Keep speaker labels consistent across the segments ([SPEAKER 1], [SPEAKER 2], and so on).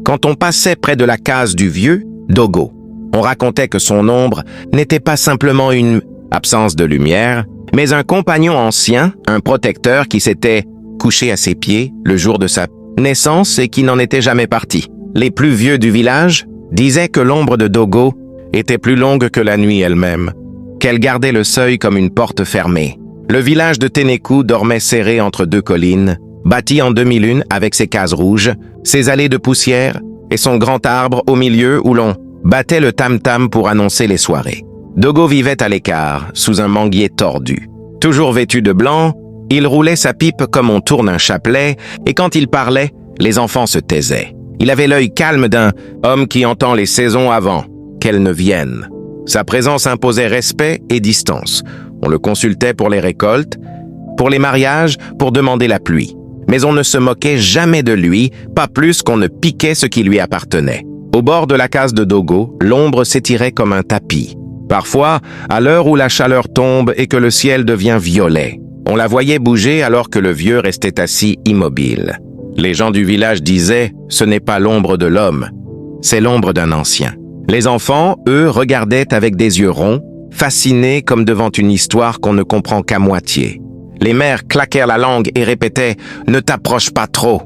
[SPEAKER 1] Quand on passait près de la case du vieux, Dogo, on racontait que son ombre n'était pas simplement une absence de lumière, mais un compagnon ancien, un protecteur qui s'était couché à ses pieds le jour de sa naissance et qui n'en était jamais parti. Les plus vieux du village disaient que l'ombre de Dogo était plus longue que la nuit elle-même, qu'elle gardait le seuil comme une porte fermée. Le village de Teneku dormait serré entre deux collines, bâti en demi-lune avec ses cases rouges, ses allées de poussière et son grand arbre au milieu où l'on battait le tam-tam pour annoncer les soirées. Dogo vivait à l'écart, sous un manguier tordu. Toujours vêtu de blanc, il roulait sa pipe comme on tourne un chapelet, et quand il parlait, les enfants se taisaient. Il avait l'œil calme d'un homme qui entend les saisons avant qu'elles ne viennent. Sa présence imposait respect et distance. On le consultait pour les récoltes, pour les mariages, pour demander la pluie. Mais on ne se moquait jamais de lui, pas plus qu'on ne piquait ce qui lui appartenait. Au bord de la case de Dogo, l'ombre s'étirait comme un tapis. Parfois, à l'heure où la chaleur tombe et que le ciel devient violet, on la voyait bouger alors que le vieux restait assis immobile. Les gens du village disaient « ce n'est pas l'ombre de l'homme, c'est l'ombre d'un ancien ». Les enfants, eux, regardaient avec des yeux ronds, fascinés comme devant une histoire qu'on ne comprend qu'à moitié. Les mères claquèrent la langue et répétaient « ne t'approche pas trop ».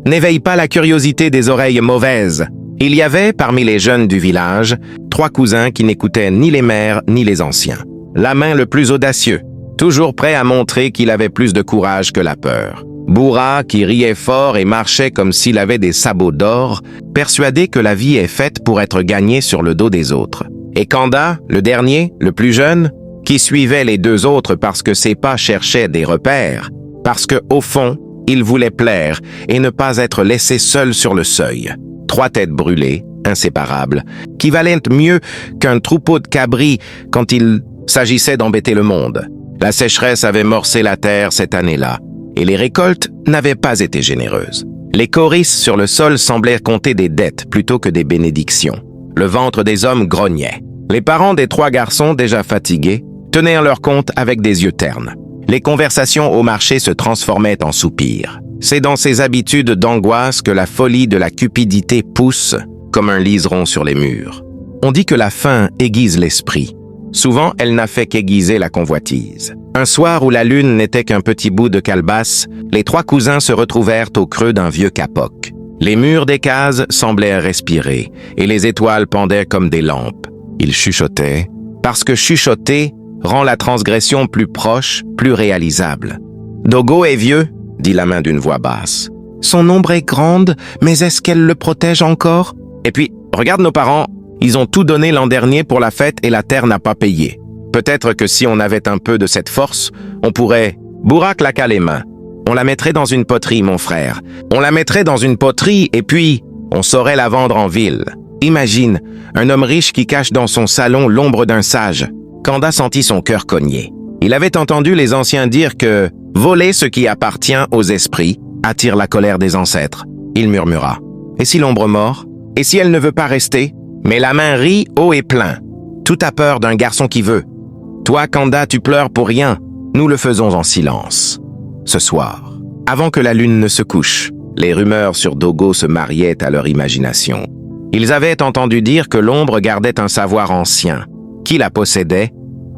[SPEAKER 1] N'éveille pas la curiosité des oreilles mauvaises. Il y avait, parmi les jeunes du village, 3 cousins qui n'écoutaient ni les mères ni les anciens. L'Amin le plus audacieux, toujours prêt à montrer qu'il avait plus de courage que la peur. Bourra, qui riait fort et marchait comme s'il avait des sabots d'or, persuadé que la vie est faite pour être gagnée sur le dos des autres. Et Kanda, le dernier, le plus jeune, qui suivait les 2 autres parce que ses pas cherchaient des repères, parce que, au fond, il voulait plaire et ne pas être laissé seul sur le seuil. 3 têtes brûlées, inséparables, qui valaient mieux qu'un troupeau de cabris quand il s'agissait d'embêter le monde. La sécheresse avait morcé la terre cette année-là, et les récoltes n'avaient pas été généreuses. Les choristes sur le sol semblaient compter des dettes plutôt que des bénédictions. Le ventre des hommes grognait. Les parents des 3 garçons, déjà fatigués, tenaient leur compte avec des yeux ternes. Les conversations au marché se transformaient en soupirs. C'est dans ces habitudes d'angoisse que la folie de la cupidité pousse comme un liseron sur les murs. On dit que la faim aiguise l'esprit. Souvent, elle n'a fait qu'aiguiser la convoitise. Un soir où la lune n'était qu'un petit bout de calebasse, les 3 cousins se retrouvèrent au creux d'un vieux capoc. Les murs des cases semblaient respirer, et les étoiles pendaient comme des lampes. Ils chuchotaient, parce que chuchoter rend la transgression plus proche, plus réalisable. « Dogo est vieux », dit la main d'une voix basse. « Son ombre est grande, mais est-ce qu'elle le protège encore? Et puis, regarde nos parents, ils ont tout donné l'an dernier pour la fête et la terre n'a pas payé. Peut-être que si on avait un peu de cette force, on pourrait... » Bourra claqua les mains. « On la mettrait dans une poterie, mon frère. On la mettrait dans une poterie et puis on saurait la vendre en ville. Imagine, un homme riche qui cache dans son salon l'ombre d'un sage. » Kanda sentit son cœur cogner. Il avait entendu les anciens dire que « voler ce qui appartient aux esprits attire la colère des ancêtres. » Il murmura. « Et si l'ombre mord? Et si elle ne veut pas rester? » Mais la main rit haut et plein. « Tout a peur d'un garçon qui veut. Toi, Kanda, tu pleures pour rien. Nous le faisons en silence. » Ce soir, avant que la lune ne se couche, les rumeurs sur Dogo se mariaient à leur imagination. Ils avaient entendu dire que l'ombre gardait un savoir ancien. Qui la possédait,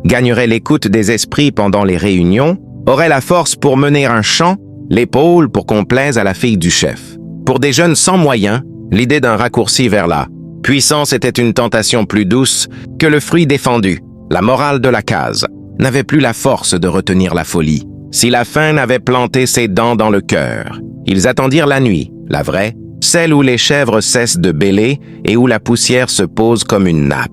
[SPEAKER 1] gagnerait l'écoute des esprits pendant les réunions, aurait la force pour mener un chant, l'épaule pour qu'on plaise à la fille du chef. Pour des jeunes sans moyens, l'idée d'un raccourci vers la puissance était une tentation plus douce que le fruit défendu. La morale de la case n'avait plus la force de retenir la folie. Si la faim n'avait planté ses dents dans le cœur, ils attendirent la nuit, la vraie, celle où les chèvres cessent de bêler et où la poussière se pose comme une nappe.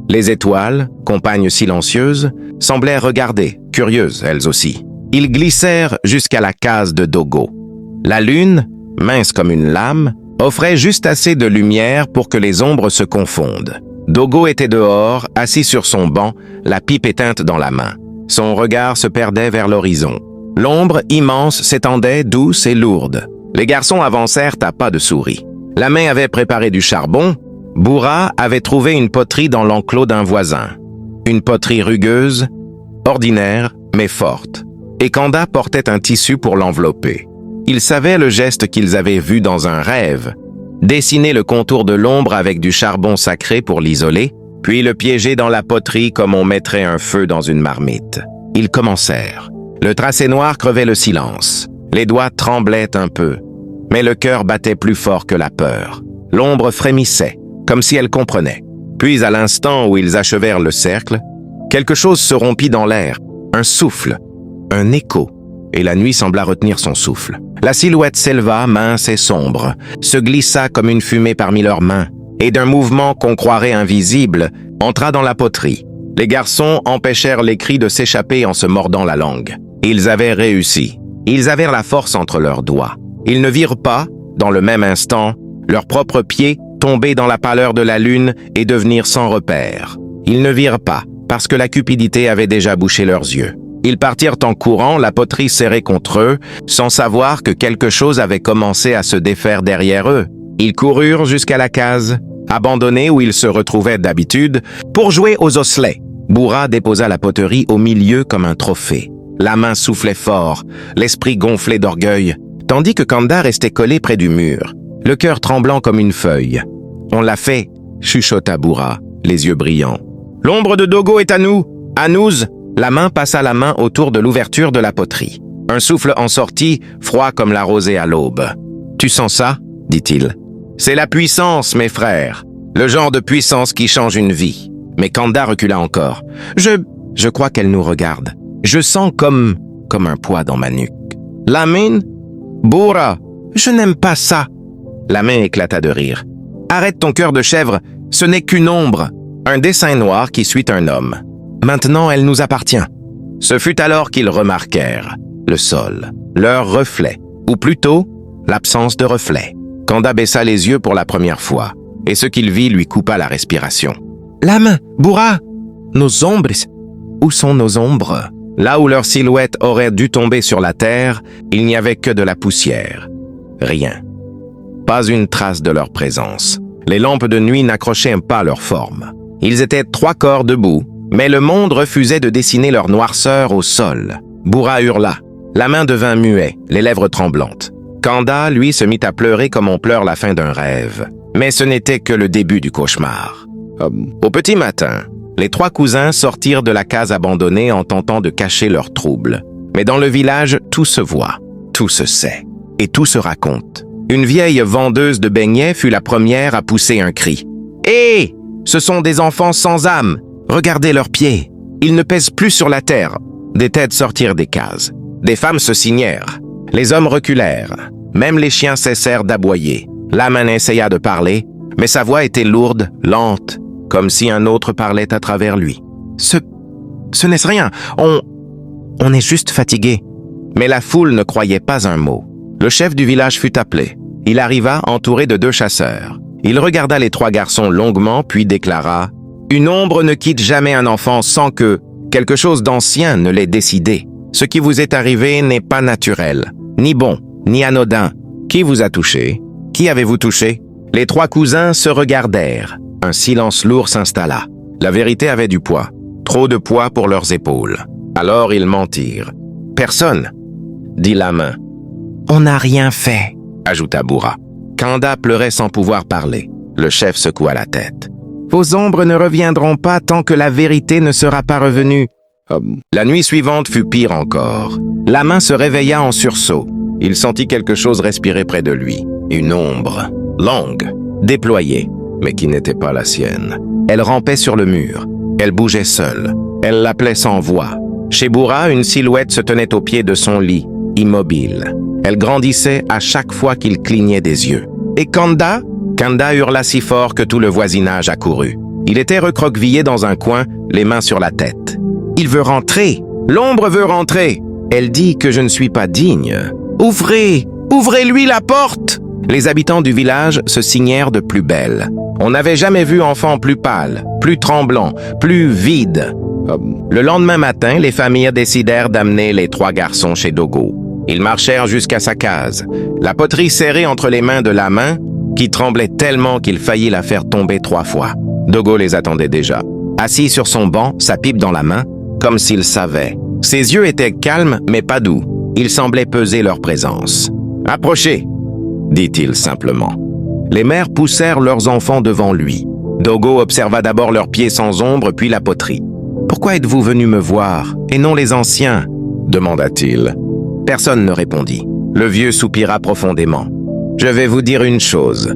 [SPEAKER 1] Les étoiles, compagnes silencieuses, semblaient regarder, curieuses elles aussi. Ils glissèrent jusqu'à la case de Dogo. La lune, mince comme une lame, offrait juste assez de lumière pour que les ombres se confondent. Dogo était dehors, assis sur son banc, la pipe éteinte dans la main. Son regard se perdait vers l'horizon. L'ombre immense s'étendait douce et lourde. Les garçons avancèrent à pas de souris. La main avait préparé du charbon. Bourra avait trouvé une poterie dans l'enclos d'un voisin. Une poterie rugueuse, ordinaire, mais forte. Et Kanda portait un tissu pour l'envelopper. Ils savaient le geste qu'ils avaient vu dans un rêve. dessiner le contour de l'ombre avec du charbon sacré pour l'isoler, puis le piéger dans la poterie comme on mettrait un feu dans une marmite. Ils commencèrent. Le tracé noir crevait le silence. Les doigts tremblaient un peu, mais le cœur battait plus fort que la peur. L'ombre frémissait, comme si elle comprenait. Puis, à l'instant où ils achevèrent le cercle, quelque chose se rompit dans l'air, un souffle, un écho, et la nuit sembla retenir son souffle. La silhouette s'éleva, mince et sombre, se glissa comme une fumée parmi leurs mains, et d'un mouvement qu'on croirait invisible, entra dans la poterie. Les garçons empêchèrent les cris de s'échapper en se mordant la langue. Ils avaient réussi. Ils avaient la force entre leurs doigts. Ils ne virent pas, dans le même instant, leurs propres pieds tomber dans la pâleur de la lune et devenir sans repère. Ils ne virent pas, parce que la cupidité avait déjà bouché leurs yeux. Ils partirent en courant, la poterie serrée contre eux, sans savoir que quelque chose avait commencé à se défaire derrière eux. Ils coururent jusqu'à la case, abandonnée où ils se retrouvaient d'habitude, pour jouer aux osselets. Bourra déposa la poterie au milieu comme un trophée. La main soufflait fort, l'esprit gonflé d'orgueil, tandis que Kanda restait collé près du mur, le cœur tremblant comme une feuille. « On l'a fait », chuchota Bourra, les yeux brillants. « L'ombre de Dogo est à nous, à nous !» La main passa la main autour de l'ouverture de la poterie. Un souffle en sortit, froid comme la rosée à l'aube. « Tu sens ça ?» dit-il. « C'est la puissance, mes frères, le genre de puissance qui change une vie. » Mais Kanda recula encore. « Je crois qu'elle nous regarde. Je sens comme un poids dans ma nuque. »« Lamin? Bourra, je n'aime pas ça. » La main éclata de rire. « Arrête ton cœur de chèvre, ce n'est qu'une ombre. » Un dessin noir qui suit un homme. Maintenant, elle nous appartient. Ce fut alors qu'ils remarquèrent le sol, leur reflet, ou plutôt, l'absence de reflet. Kanda baissa les yeux pour la première fois, et ce qu'il vit lui coupa la respiration. « Lame, Bourra, nos ombres, où sont nos ombres ?» Là où leur silhouette aurait dû tomber sur la terre, il n'y avait que de la poussière. Rien. Pas une trace de leur présence. Les lampes de nuit n'accrochaient pas leur forme. Ils étaient 3 corps debout, mais le monde refusait de dessiner leur noirceur au sol. Bourra hurla. La main devint muette, les lèvres tremblantes. Kanda, lui, se mit à pleurer comme on pleure la fin d'un rêve. Mais ce n'était que le début du cauchemar. Au petit matin, les 3 cousins sortirent de la case abandonnée en tentant de cacher leurs troubles. Mais dans le village, tout se voit, tout se sait, et tout se raconte. Une vieille vendeuse de beignets fut la première à pousser un cri. « Hé! Ce sont des enfants sans âme! Regardez leurs pieds! Ils ne pèsent plus sur la terre! » Des têtes sortirent des cases. Des femmes se signèrent. Les hommes reculèrent. Même les chiens cessèrent d'aboyer. Laman essaya de parler, mais sa voix était lourde, lente, comme si un autre parlait à travers lui. « Ce n'est rien. On est juste fatigué. » Mais la foule ne croyait pas un mot. Le chef du village fut appelé. Il arriva entouré de 2 chasseurs. Il regarda les 3 garçons longuement, puis déclara « Une ombre ne quitte jamais un enfant sans que quelque chose d'ancien ne l'ait décidé. Ce qui vous est arrivé n'est pas naturel, ni bon, ni anodin. Qui vous a touché? Qui avez-vous touché ?» Les 3 cousins se regardèrent. Un silence lourd s'installa. La vérité avait du poids. Trop de poids pour leurs épaules. Alors ils mentirent. « Personne, » dit Lamin. « On n'a rien fait, » ajouta Bourra. Kanda pleurait sans pouvoir parler. Le chef secoua la tête. « Vos ombres ne reviendront pas tant que la vérité ne sera pas revenue. » La nuit suivante fut pire encore. Lamin se réveilla en sursaut. Il sentit quelque chose respirer près de lui. Une ombre, longue, déployée, mais qui n'était pas la sienne. Elle rampait sur le mur. Elle bougeait seule. Elle l'appelait sans voix. Chez Bourra, une silhouette se tenait au pied de son lit, immobile. Elle grandissait à chaque fois qu'il clignait des yeux. Et Kanda? Kanda hurla si fort que tout le voisinage accourut. Il était recroquevillé dans un coin, les mains sur la tête. « Il veut rentrer! L'ombre veut rentrer! Elle dit que je ne suis pas digne. Ouvrez! Ouvrez-lui la porte! » Les habitants du village se signèrent de plus belle. On n'avait jamais vu enfant plus pâle, plus tremblant, plus vide. Le lendemain matin, les familles décidèrent d'amener les 3 garçons chez Dogo. Ils marchèrent jusqu'à sa case, la poterie serrée entre les mains de Lamin, qui tremblait tellement qu'il faillit la faire tomber 3 fois. Dogo les attendait déjà. Assis sur son banc, sa pipe dans la main, comme s'il savait. Ses yeux étaient calmes, mais pas doux. Il semblait peser leur présence. « Approchez !» dit-il simplement. Les mères poussèrent leurs enfants devant lui. Dogo observa d'abord leurs pieds sans ombre, puis la poterie. « Pourquoi êtes-vous venu me voir, et non les anciens ?» demanda-t-il. Personne ne répondit. Le vieux soupira profondément. « Je vais vous dire une chose.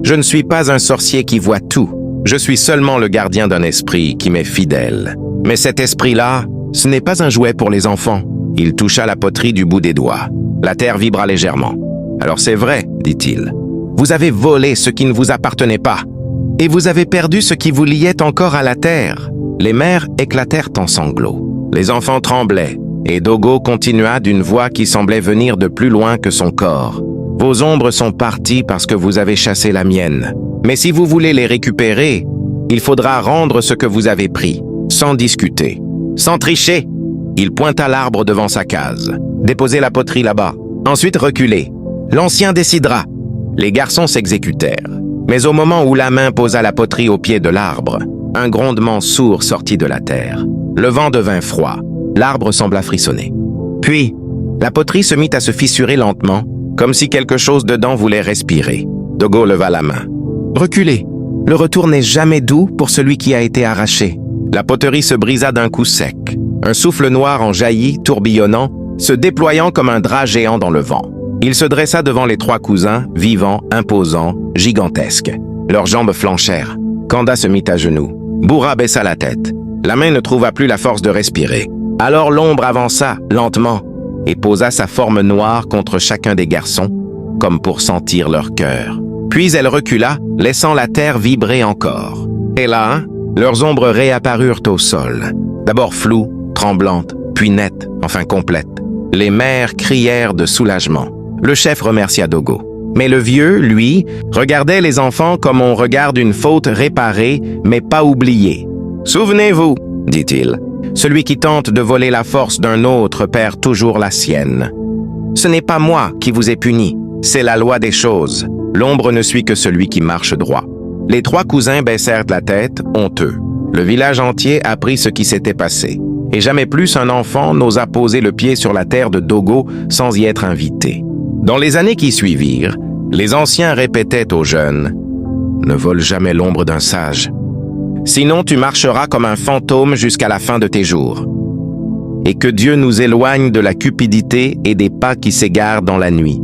[SPEAKER 1] Je ne suis pas un sorcier qui voit tout. Je suis seulement le gardien d'un esprit qui m'est fidèle. Mais cet esprit-là, ce n'est pas un jouet pour les enfants. » Il toucha la poterie du bout des doigts. La terre vibra légèrement. « Alors c'est vrai, dit-il. Vous avez volé ce qui ne vous appartenait pas. Et vous avez perdu ce qui vous liait encore à la terre. » Les mères éclatèrent en sanglots. Les enfants tremblaient, et Dogo continua d'une voix qui semblait venir de plus loin que son corps. « Vos ombres sont parties parce que vous avez chassé la mienne. Mais si vous voulez les récupérer, il faudra rendre ce que vous avez pris, sans discuter, sans tricher. » Il pointa l'arbre devant sa case. « Déposez la poterie là-bas. Ensuite reculez. L'ancien décidera. » Les garçons s'exécutèrent. Mais au moment où la main posa la poterie au pied de l'arbre, un grondement sourd sortit de la terre. Le vent devint froid. L'arbre sembla frissonner. Puis, la poterie se mit à se fissurer lentement, comme si quelque chose dedans voulait respirer. Dogo leva la main. « Reculez. Le retour n'est jamais doux pour celui qui a été arraché. » La poterie se brisa d'un coup sec. Un souffle noir en jaillit, tourbillonnant, se déployant comme un drap géant dans le vent. Il se dressa devant les trois cousins, vivants, imposants, gigantesques. Leurs jambes flanchèrent. Kanda se mit à genoux. Bourra baissa la tête. La main ne trouva plus la force de respirer. Alors l'ombre avança, lentement, et posa sa forme noire contre chacun des garçons, comme pour sentir leur cœur. Puis elle recula, laissant la terre vibrer encore. Et là, leurs ombres réapparurent au sol. D'abord floues, tremblantes, puis nettes, enfin complètes. Les mères crièrent de soulagement. Le chef remercia Dogo. Mais le vieux, lui, regardait les enfants comme on regarde une faute réparée, mais pas oubliée. « Souvenez-vous, dit-il, celui qui tente de voler la force d'un autre perd toujours la sienne. Ce n'est pas moi qui vous ai puni, c'est la loi des choses. L'ombre ne suit que celui qui marche droit. » Les trois cousins baissèrent la tête, honteux. Le village entier apprit ce qui s'était passé. Et jamais plus un enfant n'osa poser le pied sur la terre de Dogo sans y être invité. Dans les années qui suivirent, les anciens répétaient aux jeunes « Ne vole jamais l'ombre d'un sage. Sinon tu marcheras comme un fantôme jusqu'à la fin de tes jours. Et que Dieu nous éloigne de la cupidité et des pas qui s'égarent dans la nuit. »